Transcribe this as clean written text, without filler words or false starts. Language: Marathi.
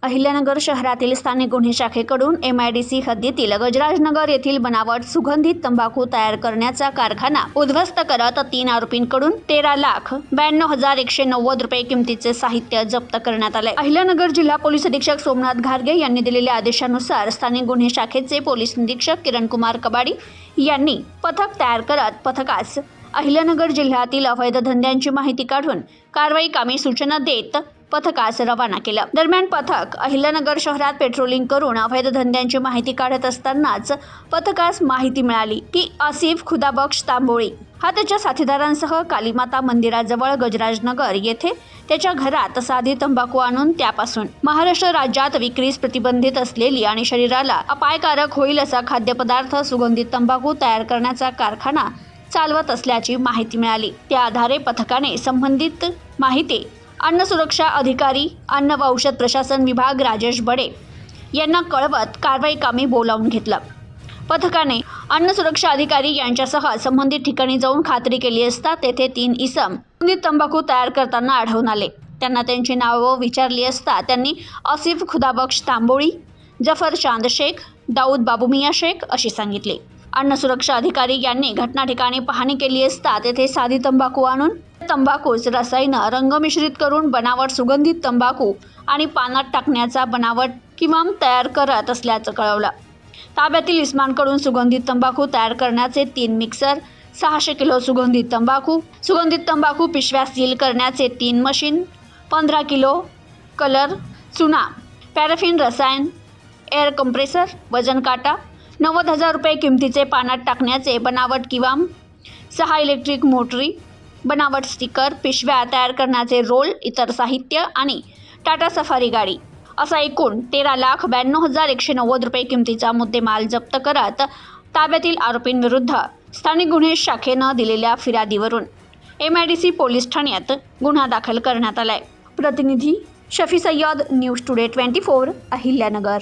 अहिल्यानगर शहरातील स्थानिक गुन्हे शाखेकडून MIDC हद्दीतील गजराजनगर येथील बनावट सुगंधित तंबाखू तयार करण्याचा कारखाना उद्ध्वस्त करत 3 आरोपींकडून 13,92,190 रुपये किमतीचे साहित्य जप्त करण्यात आले। अहिल्यानगर जिल्हा पोलीस अधीक्षक सोमनाथ घारगे यांनी दिलेल्या आदेशानुसार स्थानिक गुन्हे शाखेचे पोलीस निरीक्षक किरण कुमार कबाडी यांनी पथक तयार करत पथकास अहिल्यानगर जिल्ह्यातील अवैध धंद्यांची माहिती काढून कारवाई कामी सूचना देत पथकास रवाना केलं। दरम्यान पथक अहिल्यानगर शहरात पेट्रोलिंग करून अवैध धंद्यांची माहिती काढत असतानाच पथकास माहिती मिळाली की आसिफ खुदाबख्श तांबोळी हा त्याच्या साथीदारांसह कालीमाता मंदिराजवळ गजराजनगर येथे त्याच्या घरात साधी तंबाखू आणून त्यापासून महाराष्ट्र राज्यात विक्रीस प्रतिबंधित असलेली आणि शरीराला अपायकारक होईल असा खाद्यपदार्थ सुगंधित तंबाखू तयार करण्याचा कारखाना चालवत असल्याची माहिती मिळाली। त्या आधारे पथकाने संबंधित माहिती अन्न सुरक्षा अधिकारी अन्न व औषध प्रशासन विभाग राजेश बडे यांना कळवत कारवाई कामी बोलावून घेतलं। पथकाने अन्न सुरक्षा अधिकारी यांच्यासह संबंधित ठिकाणी जाऊन खात्री केली असता तेथे 3 इसम सुगंधित तंबाखू तयार करताना आढळून आले। त्यांना त्यांची नावं विचारली असता त्यांनी आसिफ खुदाबख्श तांबोळी, जफर चांद शेख, दाऊद बाबूमिया शेख अशी सांगितले। अन्न सुरक्षा अधिकारी यांनी घटना ठिकाणी पाहणी केली असता तेथे साधी तंबाखू आणून तंबाखूच रसायनं रंग मिश्रित करून बनावट सुगंधित तंबाखू आणि पानात टाकण्याचा बनावट किमाम तयार करत असल्याचं कळवलं। ताब्यातील इस्मांकडून सुगंधित तंबाखू तयार करण्याचे 3 मिक्सर, 600 किलो सुगंधित तंबाखू पिशव्या सील करण्याचे 3 मशीन, 15 किलो कलर, चुना, पॅराफिन रसायन, एअर कंप्रेसर, वजन काटा, 90,000 रुपये किमतीचे पानात टाकण्याचे बनावट किवाम, 6 इलेक्ट्रिक मोटरी, बनावट स्टिकर, पिशव्या तयार करण्याचे रोल, इतर साहित्य आणि टाटा सफारी गाडी असा एकूण 13,92,190 रुपये किमतीचा मुद्देमाल जप्त करत ताब्यातील आरोपींविरुद्ध स्थानिक गुन्हे शाखेनं दिलेल्या फिर्यादीवरून MIDC पोलीस ठाण्यात गुन्हा दाखल करण्यात आलाय। प्रतिनिधी शफी सय्यद, न्यूज टुडे 24, अहिल्यानगर।